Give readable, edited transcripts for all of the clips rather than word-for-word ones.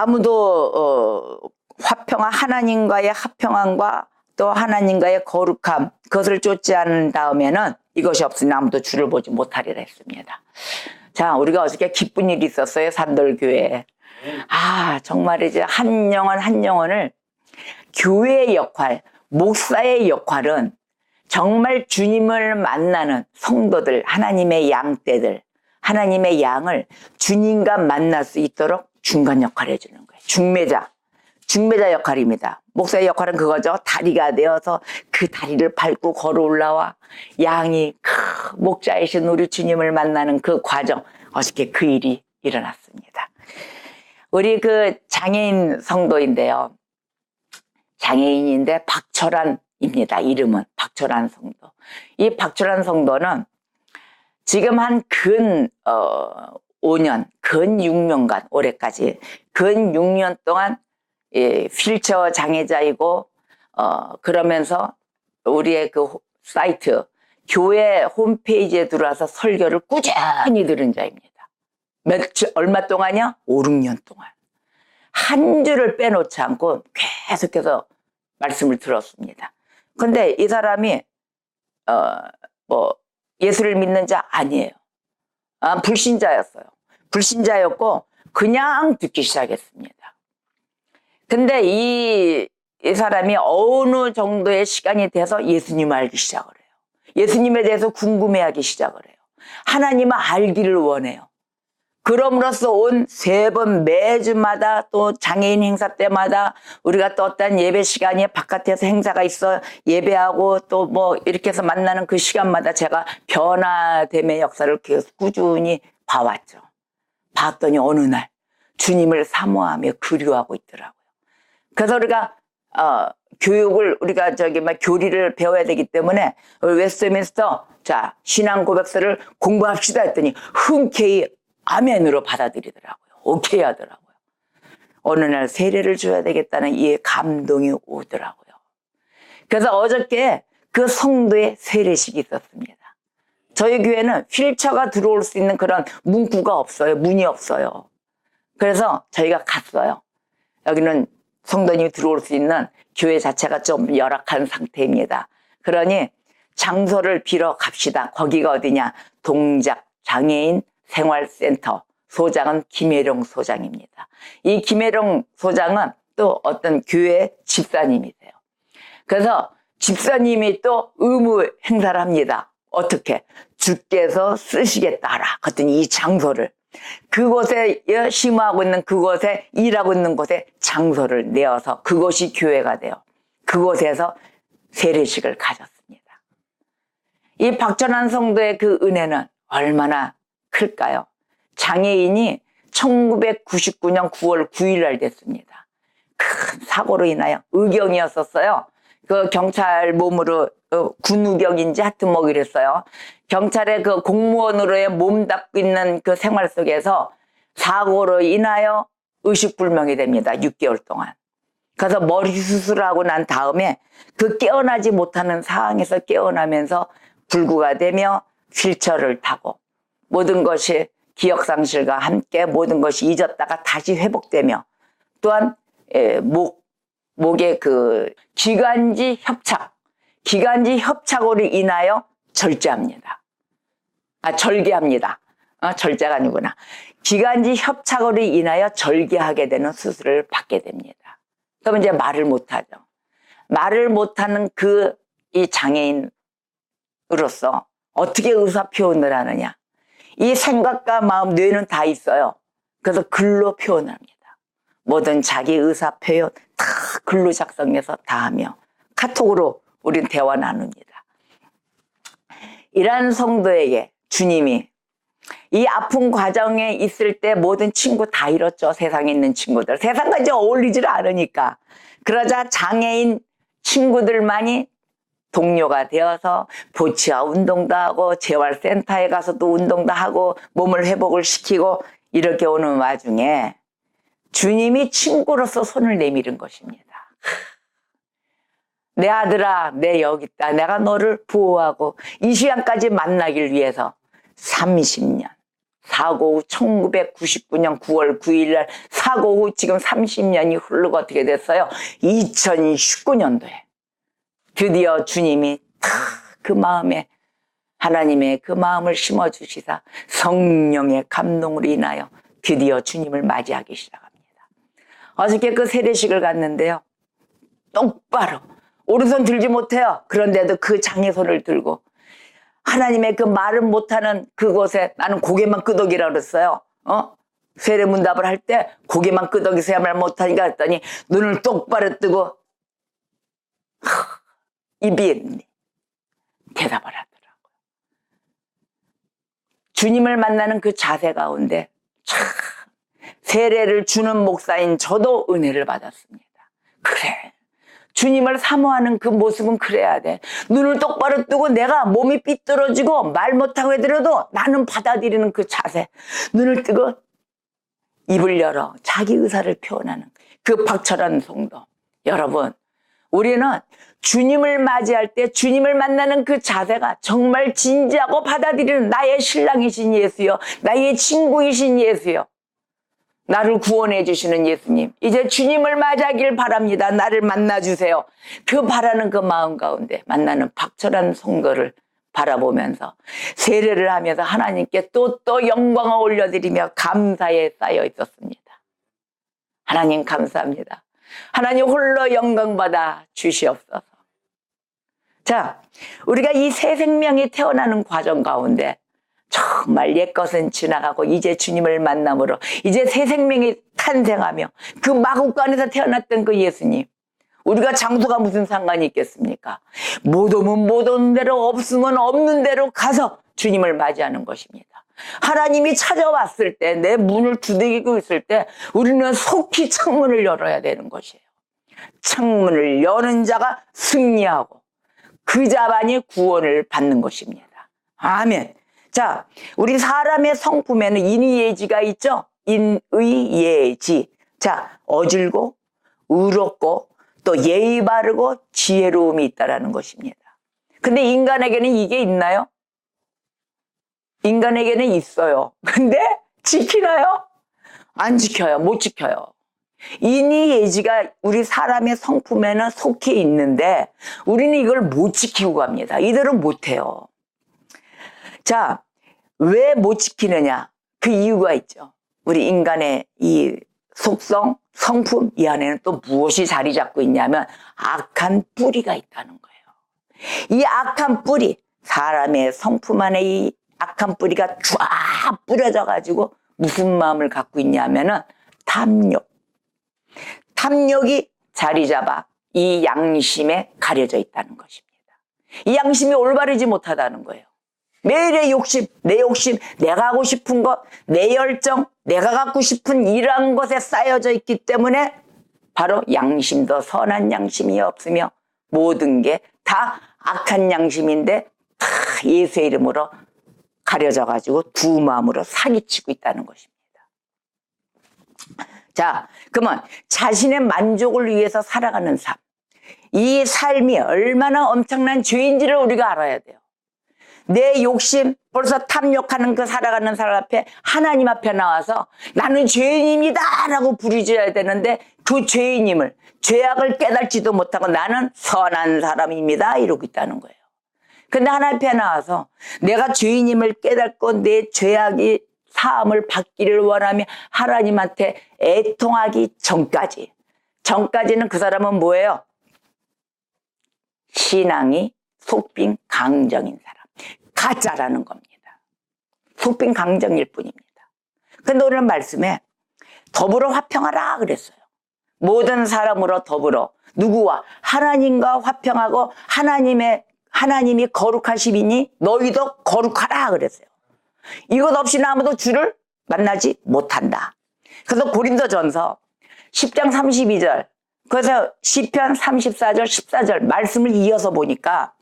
아무도 하나님과의 화평함과 또 하나님과의 거룩함, 그것을 쫓지 않은 다음에는 이것이 없으니 아무도 주를 보지 못하리라 했습니다. 자, 우리가 어저께 기쁜 일이 있었어요, 산돌교회에. 정말이지 한 영혼을 교회의 역할, 목사의 역할은 정말 주님을 만나는 성도들, 하나님의 양떼들, 하나님의 양을 주님과 만날 수 있도록 중간 역할을 해주는 거예요. 중매자 역할입니다. 목사의 역할은 그거죠. 다리가 되어서 그 다리를 밟고 걸어 올라와 양이 목자이신 우리 주님을 만나는 그 과정, 어저께 그 일이 일어났습니다. 우리 그 장애인 성도인데요. 장애인인데 박철환입니다. 이름은 박철환 성도. 이 박철환 성도는 지금 한 근 5년, 근 6년간 올해까지 근 6년 동안 휠체어 장애자이고 그러면서 우리의 그 사이트 교회 홈페이지에 들어와서 설교를 꾸준히 들은 자입니다. 얼마 동안이요? 5, 6년 동안. 한 줄을 빼놓지 않고 계속해서 말씀을 들었습니다. 근데 이 사람이 예수를 믿는 자 아니에요. 불신자였어요. 불신자였고 그냥 듣기 시작했습니다. 근데 이 사람이 어느 정도의 시간이 돼서 예수님을 알기 시작을 해요. 예수님에 대해서 궁금해하기 시작을 해요. 하나님을 알기를 원해요. 그럼으로써 온 3번 매주마다 또 장애인 행사 때마다 우리가 또 어떤 예배 시간이 바깥에서 행사가 있어 예배하고 또 이렇게 해서 만나는 그 시간마다 제가 변화됨의 역사를 계속 꾸준히 봐왔죠. 봤더니 어느 날 주님을 사모하며 그리워하고 있더라고요. 그래서 우리가 교육을 우리가 교리를 배워야 되기 때문에 웨스트민스터 신앙 고백서를 공부합시다 했더니 흔쾌히 아멘으로 받아들이더라고요. 오케이 하더라고요. 어느 날 세례를 줘야 되겠다는 이 감동이 오더라고요. 그래서 어저께 그 성도의 세례식이 있었습니다. 저희 교회는 휠체어가 들어올 수 있는 그런 문구가 없어요. 문이 없어요. 그래서 저희가 갔어요. 여기는 성도님이 들어올 수 있는 교회 자체가 좀 열악한 상태입니다. 그러니 장소를 빌어 갑시다. 거기가 어디냐? 동작 장애인 생활센터 소장은 김혜령 소장입니다. 이 김혜령 소장은 또 어떤 교회 집사님이세요. 그래서 집사님이 또 의무 행사를 합니다. 어떻게? 주께서 쓰시겠다라. 그랬더니 이 장소를 그곳에 심호하고 있는 그곳에 일하고 있는 곳에 장소를 내어서 그곳이 교회가 돼요. 그곳에서 세례식을 가졌습니다. 이 박전환 성도의 그 은혜는 얼마나 클까요? 장애인이 1999년 9월 9일 날 됐습니다. 큰 사고로 인하여 의경이었었어요. 그 경찰 몸으로 군의경인지 하여튼 이랬어요. 경찰의 그 공무원으로의 몸 닦고 있는 그 생활 속에서 사고로 인하여 의식불명이 됩니다. 6개월 동안. 그래서 머리 수술하고 난 다음에 그 깨어나지 못하는 상황에서 깨어나면서 불구가 되며 휠체어를 타고 모든 것이 기억상실과 함께 모든 것이 잊었다가 다시 회복되며 또한 목의 그 기관지 협착으로 인하여 절제합니다. 절개합니다. 절제가 아니구나. 기관지 협착으로 인하여 절개하게 되는 수술을 받게 됩니다. 그럼 이제 말을 못하죠. 말을 못하는 이 장애인으로서 어떻게 의사 표현을 하느냐. 이 생각과 마음, 뇌는 다 있어요. 그래서 글로 표현합니다. 모든 자기 의사 표현 다 글로 작성해서 다 하며 카톡으로 우린 대화 나눕니다. 이러한 성도에게 주님이 이 아픈 과정에 있을 때 모든 친구 다 잃었죠. 세상에 있는 친구들. 세상과 이제 어울리질 않으니까. 그러자 장애인 친구들만이 동료가 되어서 보치아 운동도 하고 재활센터에 가서도 운동도 하고 몸을 회복을 시키고 이렇게 오는 와중에 주님이 친구로서 손을 내밀은 것입니다. 내 아들아, 내 여기 있다. 내가 너를 보호하고 이 시간까지 만나길 위해서 30년 사고 후 1999년 9월 9일 날 사고 후 지금 30년이 흐르고 어떻게 됐어요? 2019년도에 드디어 주님이 다 그 마음에 하나님의 그 마음을 심어주시사 성령의 감동으로 인하여 드디어 주님을 맞이하기 시작합니다. 어저께 그 세례식을 갔는데요. 똑바로 오른손 들지 못해요. 그런데도 그 장애손을 들고 하나님의 그 말은 못하는 그곳에 나는 고개만 끄덕이라 그랬어요. 세례문답을 할 때 고개만 끄덕이서야 말 못하니까 했더니 눈을 똑바로 뜨고 입이 대답을 하더라고요. 주님을 만나는 그 자세 가운데 참 세례를 주는 목사인 저도 은혜를 받았습니다. 그래, 주님을 사모하는 그 모습은 그래야 돼. 눈을 똑바로 뜨고 내가 몸이 삐뚤어지고 말 못하고 해더라도 나는 받아들이는 그 자세, 눈을 뜨고 입을 열어 자기 의사를 표현하는 그 박철한 성도. 여러분, 우리는 주님을 맞이할 때 주님을 만나는 그 자세가 정말 진지하고 받아들이는 나의 신랑이신 예수요, 나의 친구이신 예수요, 나를 구원해 주시는 예수님, 이제 주님을 맞이하길 바랍니다. 나를 만나주세요. 그 바라는 그 마음 가운데 만나는 박철한 성도를 바라보면서 세례를 하면서 하나님께 또 영광을 올려드리며 감사에 쌓여 있었습니다. 하나님 감사합니다. 하나님 홀로 영광받아 주시옵소서. 자, 우리가 이 새 생명이 태어나는 과정 가운데 정말 옛것은 지나가고 이제 주님을 만남으로 이제 새 생명이 탄생하며 그 마국간에서 태어났던 그 예수님, 우리가 장소가 무슨 상관이 있겠습니까? 못 오면 못 오는 대로, 없으면 없는 대로 가서 주님을 맞이하는 것입니다. 하나님이 찾아왔을 때, 내 문을 두드리고 있을 때 우리는 속히 창문을 열어야 되는 것이에요. 창문을 여는 자가 승리하고 그 자만이 구원을 받는 것입니다. 아멘. 자, 우리 사람의 성품에는 인의예지가 있죠? 인의예지. 자, 어질고 의롭고 또 예의 바르고 지혜로움이 있다라는 것입니다. 근데 인간에게는 이게 있나요? 인간에게는 있어요. 근데 지키나요? 안 지켜요. 못 지켜요. 인의예지가 우리 사람의 성품에는 속해 있는데 우리는 이걸 못 지키고 갑니다. 이대로 못해요. 자, 왜 못 지키느냐? 그 이유가 있죠. 우리 인간의 이 속성, 성품, 이 안에는 또 무엇이 자리 잡고 있냐면 악한 뿌리가 있다는 거예요. 이 악한 뿌리, 사람의 성품 안에 이 악한 뿌리가 쫙 뿌려져 가지고 무슨 마음을 갖고 있냐면은 탐욕. 탐욕이 자리 잡아 이 양심에 가려져 있다는 것입니다. 이 양심이 올바르지 못하다는 거예요. 매일의 욕심, 내 욕심, 내가 하고 싶은 것, 내 열정, 내가 갖고 싶은 이러한 것에 쌓여져 있기 때문에 바로 양심도 선한 양심이 없으며 모든 게 다 악한 양심인데 다 예수의 이름으로 가려져 가지고 두 마음으로 사기치고 있다는 것입니다. 자, 그러면 자신의 만족을 위해서 살아가는 삶, 이 삶이 얼마나 엄청난 죄인지를 우리가 알아야 돼요. 내 욕심, 벌써 탐욕하는 그 살아가는 사람 앞에 하나님 앞에 나와서 나는 죄인입니다 라고 부르짖어야 되는데 그 죄인임을, 죄악을 깨닫지도 못하고 나는 선한 사람입니다 이러고 있다는 거예요. 근데 하나님 앞에 나와서 내가 죄인임을 깨닫고 내 죄악이 사함을 받기를 원하며 하나님한테 애통하기 전까지는 그 사람은 뭐예요? 신앙이 속빈 강정인 사람, 가짜라는 겁니다. 속빈 강정일 뿐입니다. 근데 오늘 말씀에 더불어 화평하라 그랬어요. 모든 사람으로 더불어 누구와? 하나님과 화평하고 하나님이 거룩하시니 너희도 거룩하라 그랬어요. 이것 없이는 아무도 주를 만나지 못한다. 그래서 고린도전서 10장 32절, 그래서 시편 34절 14절 말씀을 이어서 보니까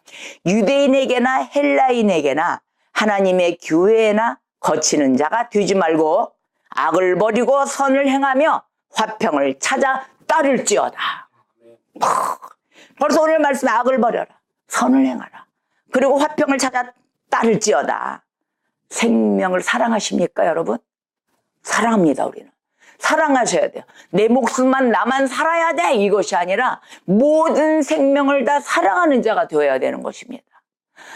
유대인에게나 헬라인에게나 하나님의 교회나 거치는 자가 되지 말고 악을 버리고 선을 행하며 화평을 찾아 따를지어다. 벌써 오늘 말씀에 악을 버려라, 선을 행하라, 그리고 화평을 찾아 따를지어다. 생명을 사랑하십니까, 여러분? 사랑합니다, 우리는. 사랑하셔야 돼요. 내 목숨만 나만 살아야 돼, 이것이 아니라 모든 생명을 다 사랑하는 자가 되어야 되는 것입니다.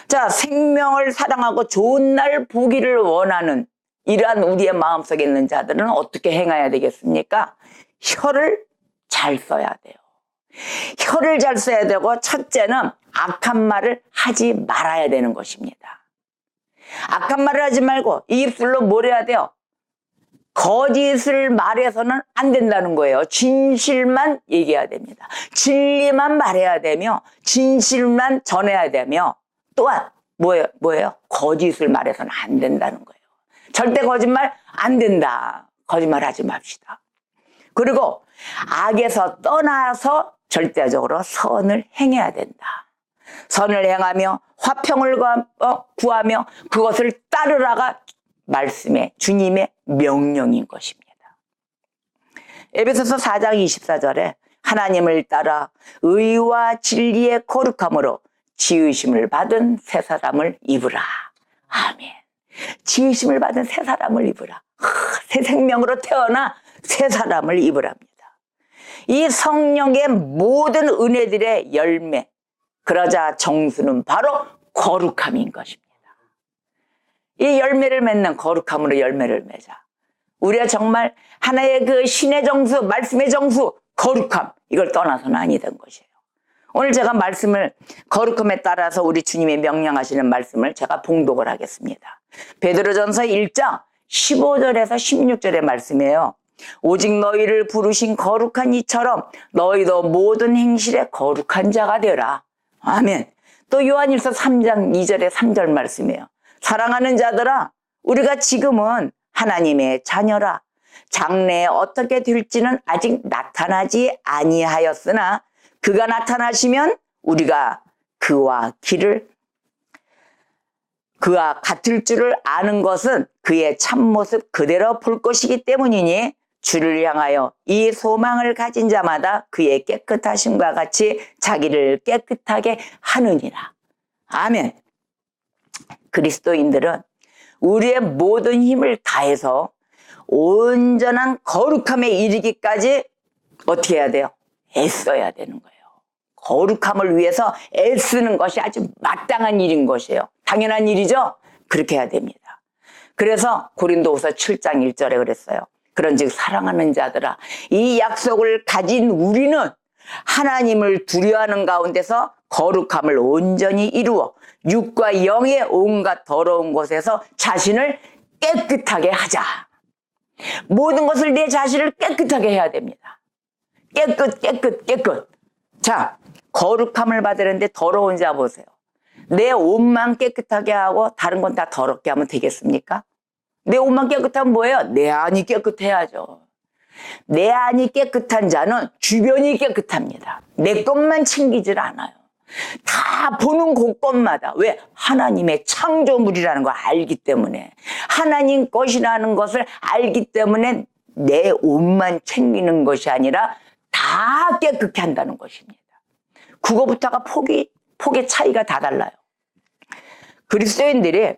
자, 생명을 사랑하고 좋은 날 보기를 원하는 이러한 우리의 마음속에 있는 자들은 어떻게 행해야 되겠습니까? 혀를 잘 써야 돼요. 혀를 잘 써야 되고, 첫째는 악한 말을 하지 말아야 되는 것입니다. 악한 말을 하지 말고 이 입술로 뭘 해야 돼요? 거짓을 말해서는 안 된다는 거예요. 진실만 얘기해야 됩니다. 진리만 말해야 되며 진실만 전해야 되며, 또한 뭐예요? 거짓을 말해서는 안 된다는 거예요. 절대 거짓말 안 된다. 거짓말 하지 맙시다. 그리고 악에서 떠나서 절대적으로 선을 행해야 된다. 선을 행하며 화평을 구하며 그것을 따르라가 말씀의 주님의 명령인 것입니다. 에베소서 4장 24절에 하나님을 따라 의와 진리의 거룩함으로 지으심을 받은 새 사람을 입으라. 아멘. 지으심을 받은 새 사람을 입으라. 새 생명으로 태어나 새 사람을 입으랍니다. 이 성령의 모든 은혜들의 열매, 그러자 정수는 바로 거룩함인 것입니다. 이 열매를 맺는 거룩함으로 열매를 맺자. 우리가 정말 하나의 그 신의 정수, 말씀의 정수, 거룩함, 이걸 떠나서는 아니 된 것이에요. 오늘 제가 말씀을 거룩함에 따라서 우리 주님이 명령하시는 말씀을 제가 봉독을 하겠습니다. 베드로전서 1장 15절에서 16절의 말씀이에요. 오직 너희를 부르신 거룩한 이처럼 너희도 모든 행실에 거룩한 자가 되라. 아멘. 또 요한일서 3장 2절에 3절 말씀이에요. 사랑하는 자들아, 우리가 지금은 하나님의 자녀라. 장래에 어떻게 될지는 아직 나타나지 아니하였으나 그가 나타나시면 우리가 그와 같을 줄을 아는 것은 그의 참모습 그대로 볼 것이기 때문이니 주를 향하여 이 소망을 가진 자마다 그의 깨끗하심과 같이 자기를 깨끗하게 하느니라. 아멘. 그리스도인들은 우리의 모든 힘을 다해서 온전한 거룩함에 이르기까지 어떻게 해야 돼요? 애써야 되는 거예요. 거룩함을 위해서 애쓰는 것이 아주 마땅한 일인 것이에요. 당연한 일이죠? 그렇게 해야 됩니다. 그래서 고린도후서 7장 1절에 그랬어요. 그런즉 사랑하는 자들아, 이 약속을 가진 우리는 하나님을 두려워하는 가운데서 거룩함을 온전히 이루어 육과 영의 온갖 더러운 것에서 자신을 깨끗하게 하자. 모든 것을 내 자신을 깨끗하게 해야 됩니다. 깨끗. 자, 거룩함을 받으려는데 더러운 자 보세요. 내 옷만 깨끗하게 하고 다른 건 다 더럽게 하면 되겠습니까? 내 옷만 깨끗하면 뭐예요? 내 안이 깨끗해야죠. 내 안이 깨끗한 자는 주변이 깨끗합니다. 내 것만 챙기질 않아요. 다 보는 곳곳마다. 왜? 하나님의 창조물이라는 걸 알기 때문에, 하나님 것이라는 것을 알기 때문에 내 옷만 챙기는 것이 아니라 다 깨끗게 한다는 것입니다. 그거부터가 폭의 차이가 다 달라요. 그리스도인들이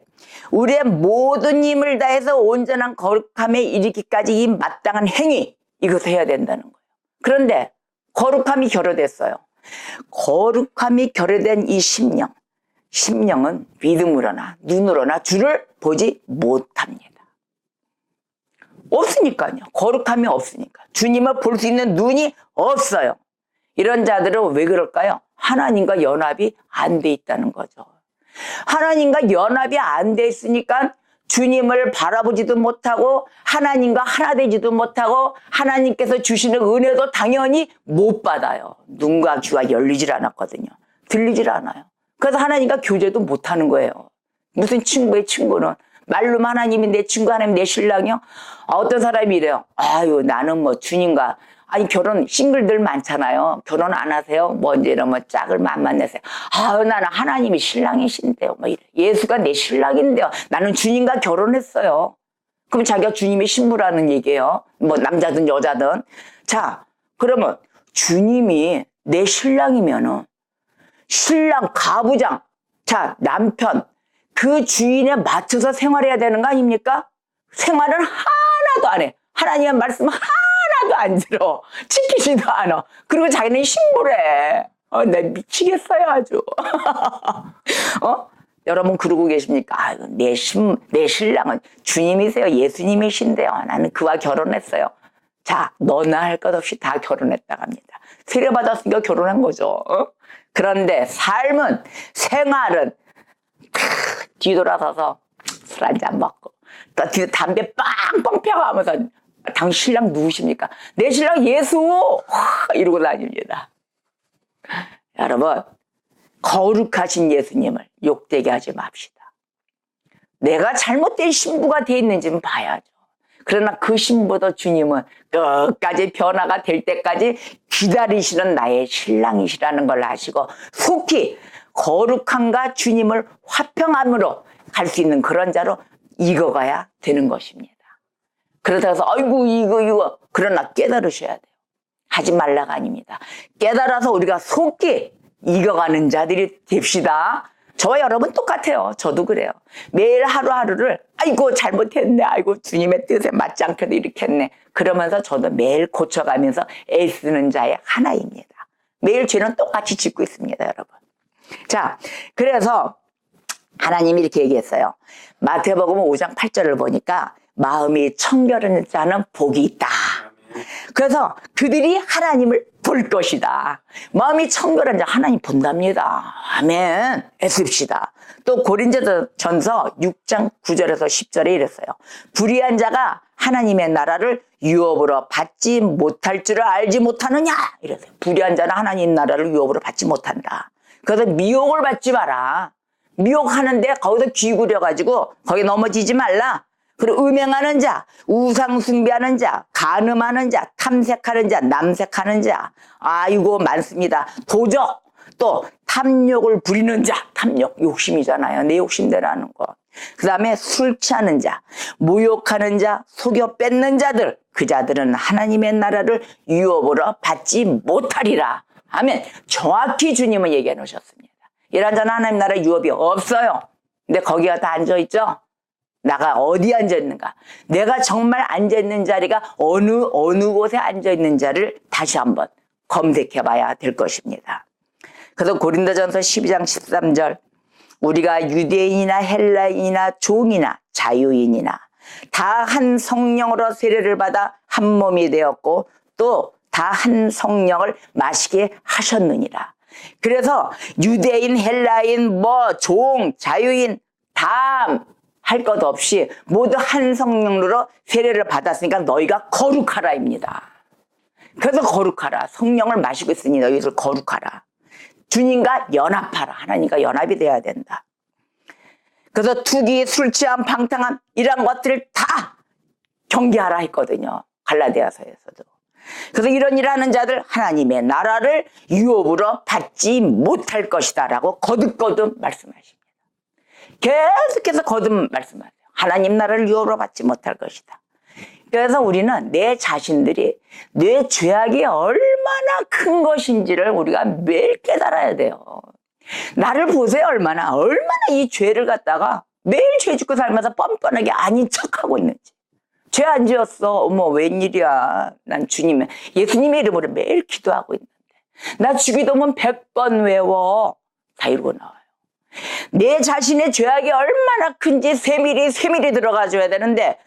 우리의 모든 힘을 다해서 온전한 거룩함에 이르기까지 이 마땅한 행위, 이것을 해야 된다는 거예요. 그런데 거룩함이 결여됐어요. 거룩함이 결여된 이 심령은 믿음으로나 눈으로나 주를 보지 못합니다. 없으니까요. 거룩함이 없으니까. 주님을 볼 수 있는 눈이 없어요. 이런 자들은 왜 그럴까요? 하나님과 연합이 안 돼 있다는 거죠. 하나님과 연합이 안 돼 있으니까 주님을 바라보지도 못하고 하나님과 하나 되지도 못하고 하나님께서 주시는 은혜도 당연히 못 받아요. 눈과 귀가 열리질 않았거든요. 들리질 않아요. 그래서 하나님과 교제도 못하는 거예요. 무슨 친구의 친구는 말로만 하나님이 내 친구, 하나님 내 신랑이요? 어떤 사람이 이래요. 아유, 나는 뭐 주님과, 아니 결혼 싱글들 많잖아요. 결혼 안 하세요? 뭐 이제 이러면 짝을 안 만나세요. 아유, 나는 하나님이 신랑이신데요. 뭐 이래. 예수가 내 신랑인데요. 나는 주님과 결혼했어요. 그럼 자기가 주님의 신부라는 얘기예요. 뭐 남자든 여자든. 자, 그러면 주님이 내 신랑이면은 신랑 가부장, 자 남편, 그 주인에 맞춰서 생활해야 되는 거 아닙니까? 생활은 하나도 안 해. 하나님의 말씀 하나도 안 들어. 지키지도 않아. 그리고 자기는 신부래. 나 미치겠어요, 아주. 여러분 그러고 계십니까? 내 신랑은 주님이세요. 예수님이신데요. 나는 그와 결혼했어요. 자, 너나 할 것 없이 다 결혼했다고 합니다. 세례받았으니까 결혼한 거죠. 그런데 삶은, 생활은 뒤돌아서서 술 한잔 먹고 또 담배 빵빵 펴가면서 당신 신랑 누구십니까? 내 신랑 예수! 이러고 다닙니다. 여러분, 거룩하신 예수님을 욕되게 하지 맙시다. 내가 잘못된 신부가 돼 있는지는 봐야죠. 그러나 그 신부도 주님은 끝까지 변화가 될 때까지 기다리시는 나의 신랑이시라는 걸 아시고 속히 거룩함과 주님을 화평함으로 갈 수 있는 그런 자로 익어가야 되는 것입니다. 그렇다고 해서 아이고 이거 그러나 깨달으셔야 돼요. 하지 말라가 아닙니다. 깨달아서 우리가 속히 익어가는 자들이 됩시다. 저와 여러분 똑같아요. 저도 그래요. 매일 하루하루를 아이고 잘못했네. 아이고 주님의 뜻에 맞지 않게도 이렇게 했네. 그러면서 저도 매일 고쳐가면서 애쓰는 자의 하나입니다. 매일 죄는 똑같이 짓고 있습니다, 여러분. 자, 그래서 하나님이 이렇게 얘기했어요. 마태복음 5장 8절을 보니까 마음이 청결한 자는 복이 있다. 그래서 그들이 하나님을 볼 것이다. 마음이 청결한 자 하나님 본답니다. 아멘. 애씁시다. 또 고린도전서 6장 9절에서 10절에 이랬어요. 불의한 자가 하나님의 나라를 유업으로 받지 못할 줄을 알지 못하느냐 이랬어요. 불의한 자는 하나님 나라를 유업으로 받지 못한다. 그래서 미혹을 받지 마라. 미혹하는데 거기서 귀 구려가지고 거기 넘어지지 말라. 그리고 음행하는 자, 우상 숭배하는 자, 간음하는 자, 탐색하는 자, 남색하는 자, 아이고 많습니다. 도적, 또 탐욕을 부리는 자, 탐욕 욕심이잖아요. 내 욕심대로 하는 거. 그 다음에 술 취하는 자, 모욕하는 자, 속여 뺏는 자들, 그 자들은 하나님의 나라를 유업으로 받지 못하리라. 아멘. 정확히 주님은 얘기해 놓으셨습니다. 이런 자는 하나님 나라 유업이 없어요. 근데 거기가 다 앉아있죠? 나가 어디 앉아있는가? 내가 정말 앉아있는 자리가 어느 곳에 앉아있는지를 다시 한번 검색해 봐야 될 것입니다. 그래서 고린도전서 12장 13절 우리가 유대인이나 헬라인이나 종이나 자유인이나 다 한 성령으로 세례를 받아 한 몸이 되었고 또 다 한 성령을 마시게 하셨느니라. 그래서 유대인, 헬라인, 종, 자유인 다 할 것 없이 모두 한 성령으로 세례를 받았으니까 너희가 거룩하라입니다. 그래서 거룩하라. 성령을 마시고 있으니 너희들 거룩하라. 주님과 연합하라. 하나님과 연합이 돼야 된다. 그래서 투기, 술 취함, 방탕함 이런 것들을 다 경계하라 했거든요. 갈라디아서에서도. 그래서 이런 일하는 자들 하나님의 나라를 유업으로 받지 못할 것이다 라고 거듭거듭 말씀하십니다. 계속해서 거듭 말씀하세요. 하나님 나라를 유업으로 받지 못할 것이다. 그래서 우리는 내 자신들이 내 죄악이 얼마나 큰 것인지를 우리가 매일 깨달아야 돼요. 나를 보세요. 얼마나 이 죄를 갖다가 매일 죄 짓고 살면서 뻔뻔하게 아닌 척하고 있는지. 죄 안 지었어. 어머 웬일이야. 난 예수님의 이름으로 매일 기도하고 있는데 나 주기도문 100번 외워. 다 이러고 나와요. 내 자신의 죄악이 얼마나 큰지 세밀히 들어가줘야 되는데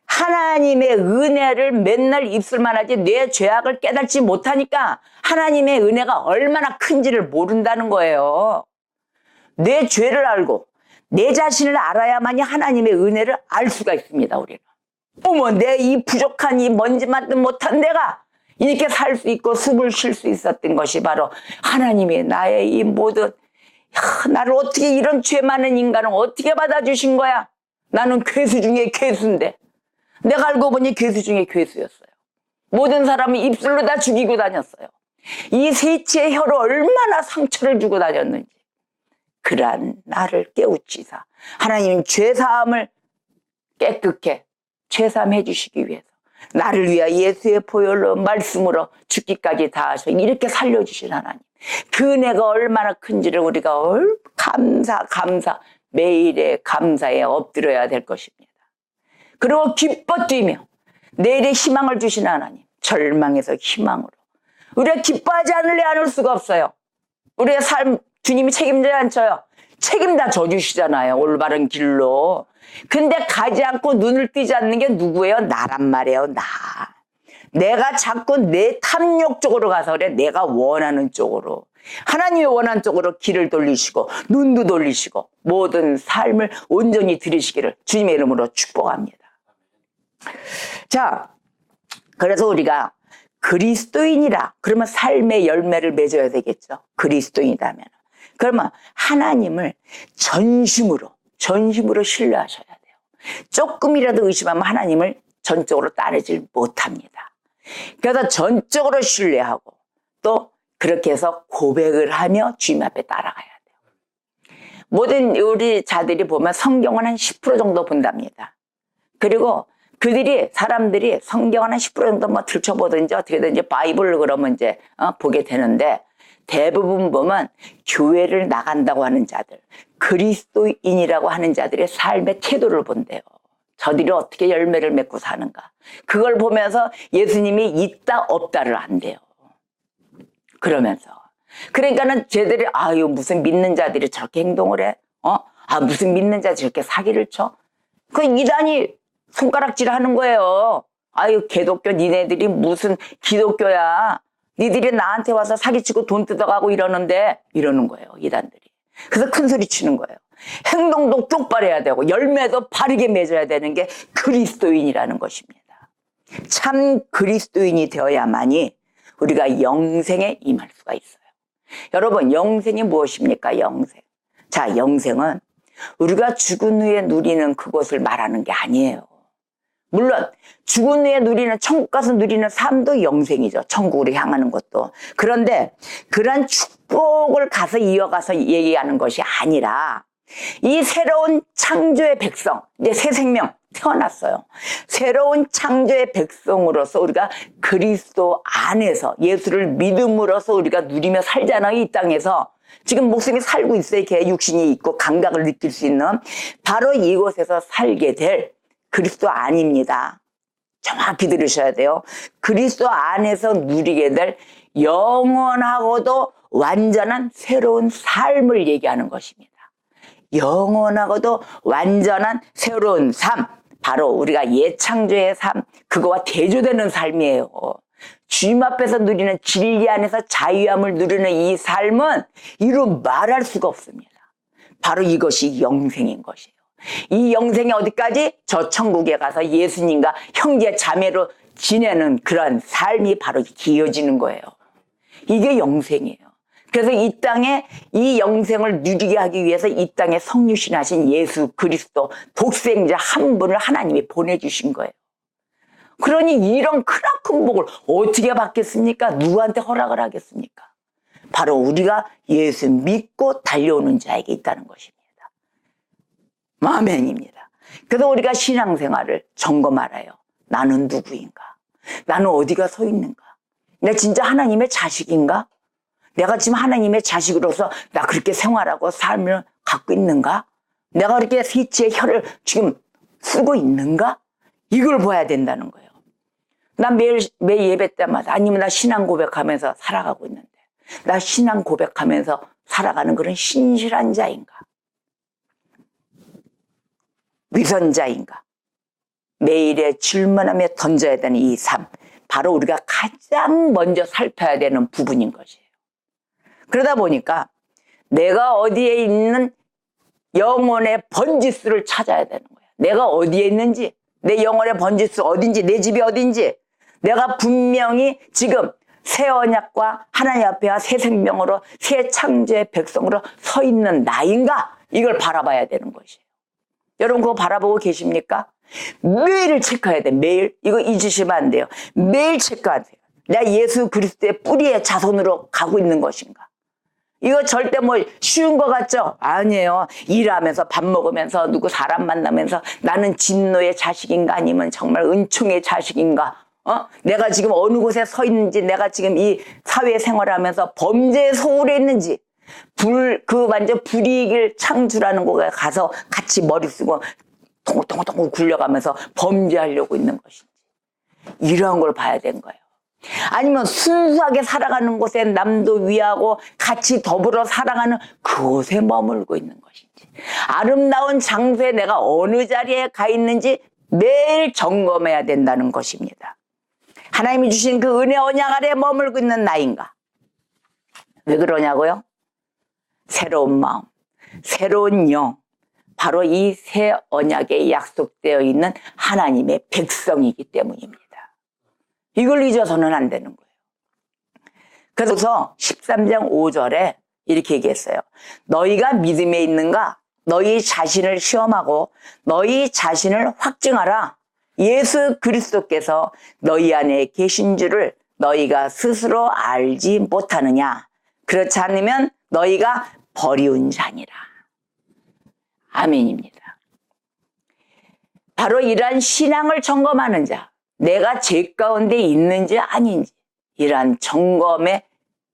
하나님의 은혜를 맨날 입술만 하지 내 죄악을 깨닫지 못하니까 하나님의 은혜가 얼마나 큰지를 모른다는 거예요. 내 죄를 알고 내 자신을 알아야만이 하나님의 은혜를 알 수가 있습니다. 우리는. 어머 내 이 부족한 이 먼지만도 못한 내가 이렇게 살 수 있고 숨을 쉴 수 있었던 것이 바로 하나님의 나의 이 모든 나를 어떻게 이런 죄 많은 인간을 어떻게 받아주신 거야? 나는 괴수 중에 괴수인데 내가 알고 보니 괴수 중에 괴수였어요. 모든 사람을 입술로 다 죽이고 다녔어요. 이 세치의 혀로 얼마나 상처를 주고 다녔는지 그러한 나를 깨우치사 하나님 죄사함을 깨끗게 죄사함해 주시기 위해서 나를 위하여 예수의 보혈로 말씀으로 죽기까지 다 하셔 이렇게 살려주신 하나님 그 은혜가 얼마나 큰지를 우리가 감사 매일의 감사에 엎드려야 될 것입니다. 그리고 기뻐 뛰며 내일의 희망을 주신 하나님, 절망에서 희망으로 우리가 기뻐하지 않을 수가 없어요. 우리의 삶 주님이 책임져야 않죠. 책임 다 져주시잖아요. 올바른 길로. 근데 가지 않고 눈을 뜨지 않는 게 누구예요? 나란 말이에요. 나. 내가 자꾸 내 탐욕 쪽으로 가서 그래. 내가 원하는 쪽으로. 하나님이 원하는 쪽으로 길을 돌리시고 눈도 돌리시고 모든 삶을 온전히 들이시기를 주님의 이름으로 축복합니다. 자, 그래서 우리가 그리스도인이라 그러면 삶의 열매를 맺어야 되겠죠. 그리스도인이라면. 그러면 하나님을 전심으로 신뢰하셔야 돼요. 조금이라도 의심하면 하나님을 전적으로 따르질 못합니다. 그래서 전적으로 신뢰하고 또 그렇게 해서 고백을 하며 주님 앞에 따라가야 돼요. 모든 우리 자들이 보면 성경은 한 10% 정도 본답니다. 그리고 사람들이 성경은 한 10% 정도 뭐 들춰보든지 어떻게든지 바이블을 그러면 이제 보게 되는데 대부분 보면 교회를 나간다고 하는 자들, 그리스도인이라고 하는 자들의 삶의 태도를 본대요. 저들이 어떻게 열매를 맺고 사는가. 그걸 보면서 예수님이 있다 없다를 한대요. 그러면서. 그러니까는 쟤들이 무슨 믿는 자들이 저렇게 행동을 해? 무슨 믿는 자들이 저렇게 사기를 쳐? 그 이단이 손가락질 하는 거예요. 개독교 니네들이 무슨 기독교야. 니들이 나한테 와서 사기치고 돈 뜯어가고 이러는 거예요. 이단들이. 그래서 큰 소리 치는 거예요. 행동도 똑바로 되고 열매도 바르게 맺어야 되는 게 그리스도인이라는 것입니다. 참 그리스도인이 되어야만이 우리가 영생에 임할 수가 있어요. 여러분, 영생이 무엇입니까? 영생. 자, 영생은 우리가 죽은 후에 누리는 그것을 말하는 게 아니에요. 물론 죽은 후에 누리는, 천국 가서 누리는 삶도 영생이죠. 천국으로 향하는 것도. 그런데 그런 축복을 가서 이어가서 얘기하는 것이 아니라 이 새로운 창조의 백성, 이제 새 생명 태어났어요. 새로운 창조의 백성으로서 우리가 그리스도 안에서 예수를 믿음으로써 우리가 누리며 살잖아요. 이 땅에서. 지금 목숨이 살고 있어요. 이렇게 육신이 있고 감각을 느낄 수 있는 바로 이곳에서 살게 될 그리스도 안입니다. 정확히 들으셔야 돼요. 그리스도 안에서 누리게 될 영원하고도 완전한 새로운 삶을 얘기하는 것입니다. 영원하고도 완전한 새로운 삶, 바로 우리가 예창조의 삶, 그거와 대조되는 삶이에요. 주님 앞에서 누리는 진리 안에서 자유함을 누리는 이 삶은 이루 말할 수가 없습니다. 바로 이것이 영생인 것이에요. 이 영생이 어디까지? 저 천국에 가서 예수님과 형제 자매로 지내는 그런 삶이 바로 이어지는 거예요. 이게 영생이에요. 그래서 이 땅에 이 영생을 누리게 하기 위해서 이 땅에 성육신하신 예수 그리스도 독생자 한 분을 하나님이 보내주신 거예요. 그러니 이런 크나큰 복을 어떻게 받겠습니까? 누구한테 허락을 하겠습니까? 바로 우리가 예수 믿고 달려오는 자에게 있다는 것입니다. 아멘입니다. 그래서 우리가 신앙생활을 점검하라요. 나는 누구인가? 나는 어디가 서 있는가? 내가 진짜 하나님의 자식인가? 내가 지금 하나님의 자식으로서 나 그렇게 생활하고 삶을 갖고 있는가? 내가 그렇게 스위치의 혀를 지금 쓰고 있는가? 이걸 봐야 된다는 거예요. 나 매일 예배 때마다 아니면 나 신앙 고백하면서 살아가고 있는데 나 신앙 고백하면서 살아가는 그런 신실한 자인가? 위선자인가? 매일의 질문하며 던져야 되는 이 삶, 바로 우리가 가장 먼저 살펴야 되는 부분인 것이에요. 그러다 보니까 내가 어디에 있는 영혼의 번지수를 찾아야 되는 거예요. 내가 어디에 있는지, 내 영혼의 번지수 어딘지, 내 집이 어딘지, 내가 분명히 지금 새 언약과 하나님 앞에와 새 생명으로 새 창조의 백성으로 서 있는 나인가? 이걸 바라봐야 되는 것이에요. 여러분 그거 바라보고 계십니까? 매일 체크해야 돼. 매일. 이거 잊으시면 안 돼요. 매일 체크하세요. 내가 예수 그리스도의 뿌리의 자손으로 가고 있는 것인가? 이거 절대 뭐 쉬운 것 같죠? 아니에요. 일하면서 밥 먹으면서 누구 사람 만나면서 나는 진노의 자식인가 아니면 정말 은총의 자식인가? 내가 지금 어느 곳에 서 있는지, 내가 지금 이 사회 생활하면서 범죄의 소홀에 있는지, 완전 불이익을 창출하는 곳에 가서 같이 머리 쓰고 동글동글 굴려가면서 범죄하려고 있는 것인지. 이러한 걸 봐야 되는 거예요. 아니면 순수하게 살아가는 곳에 남도 위하고 같이 더불어 살아가는 그곳에 머물고 있는 것인지. 아름다운 장소에 내가 어느 자리에 가 있는지 매일 점검해야 된다는 것입니다. 하나님이 주신 그 은혜 언약 아래 머물고 있는 나인가? 왜 그러냐고요? 새로운 마음, 새로운 영, 바로 이 새 언약에 약속되어 있는 하나님의 백성이기 때문입니다. 이걸 잊어서는 안 되는 거예요. 그래서 13장 5절에 이렇게 얘기했어요. 너희가 믿음에 있는가? 너희 자신을 시험하고 너희 자신을 확증하라. 예수 그리스도께서 너희 안에 계신 줄을 너희가 스스로 알지 못하느냐? 그렇지 않으면 너희가 버리운 자니라. 아멘입니다. 바로 이러한 신앙을 점검하는 자, 내가 죄 가운데 있는지 아닌지 이러한 점검에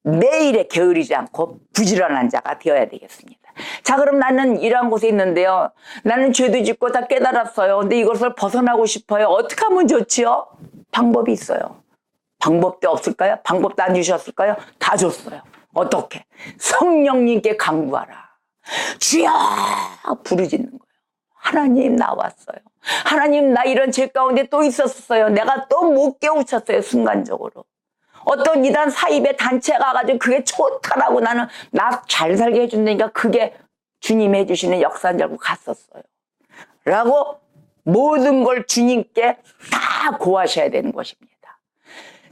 매일에 게으르지 않고 부지런한 자가 되어야 되겠습니다. 자, 그럼 나는 이러한 곳에 있는데요. 나는 죄도 짓고 다 깨달았어요. 근데 이것을 벗어나고 싶어요. 어떻게 하면 좋지요? 방법이 있어요. 방법도 없을까요? 방법도 안 주셨을까요? 다 줬어요. 어떻게? 성령님께 간구하라. 주여! 부르짖는 거예요. 하나님 나왔어요. 하나님 나 이런 죄 가운데 또 있었어요. 내가 또 못 깨우쳤어요. 순간적으로. 어떤 이단 사입의 단체가 가가지고 그게 좋다라고 나는 나 잘 살게 해준다니까 그게 주님이 해주시는 역사인 줄 알고 갔었어요. 라고 모든 걸 주님께 다 고하셔야 되는 것입니다.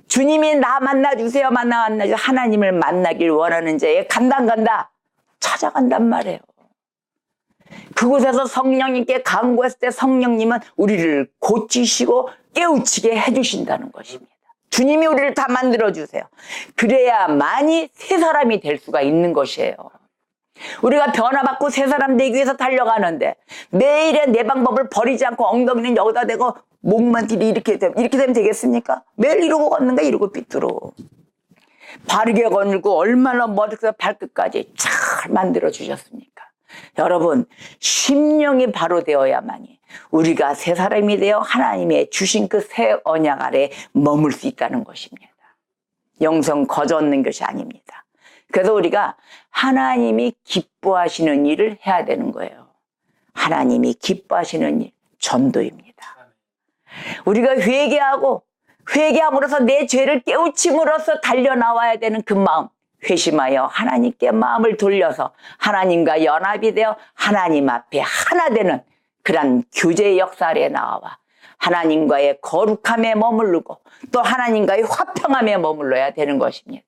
주님이 나 만나주세요. 만나주세요. 하나님을 만나길 원하는 자에 간다 찾아간단 말이에요. 그곳에서 성령님께 간구했을 때 성령님은 우리를 고치시고 깨우치게 해주신다는 것입니다. 주님이 우리를 다 만들어주세요. 그래야만이 새 사람이 될 수가 있는 것이에요. 우리가 변화받고 새 사람 되기 위해서 달려가는데 매일의 내 방법을 버리지 않고 엉덩이는 여기다 대고 목만 뒤로 이렇게 되면 되겠습니까? 매일 이러고 걷는가 이러고 삐뚤어. 바르게 걸고 얼마나 머리부터 발끝까지 잘 만들어주셨습니까? 여러분, 심령이 바로 되어야만이 우리가 새 사람이 되어 하나님의 주신 그 새 언약 아래 머물 수 있다는 것입니다. 영성 거저 얻는 것이 아닙니다. 그래서 우리가 하나님이 기뻐하시는 일을 해야 되는 거예요. 하나님이 기뻐하시는 일, 전도입니다. 우리가 회개함으로써 내 죄를 깨우침으로써 달려나와야 되는 그 마음, 회심하여 하나님께 마음을 돌려서 하나님과 연합이 되어 하나님 앞에 하나 되는 그런 교제의 역사 아래 나와 하나님과의 거룩함에 머무르고 또 하나님과의 화평함에 머물러야 되는 것입니다.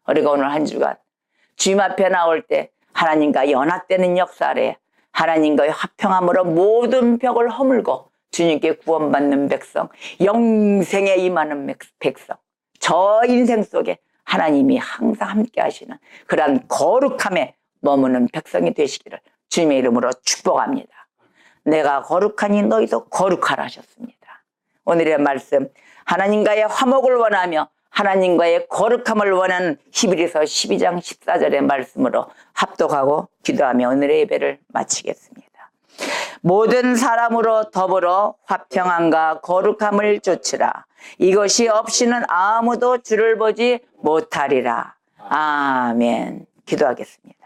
우리가 오늘 한 주간 주님 앞에 나올 때 하나님과 연합되는 역사 아래 하나님과의 화평함으로 모든 벽을 허물고 주님께 구원받는 백성, 영생에 임하는 백성, 저 인생 속에 하나님이 항상 함께 하시는 그러한 거룩함에 머무는 백성이 되시기를 주님의 이름으로 축복합니다. 내가 거룩하니 너희도 거룩하라 하셨습니다. 오늘의 말씀, 하나님과의 화목을 원하며 하나님과의 거룩함을 원하는 히브리서 12장 14절의 말씀으로 합독하고 기도하며 오늘의 예배를 마치겠습니다. 모든 사람으로 더불어 화평함과 거룩함을 좇으라. 이것이 없이는 아무도 주를 보지 못하리라. 아멘. 기도하겠습니다.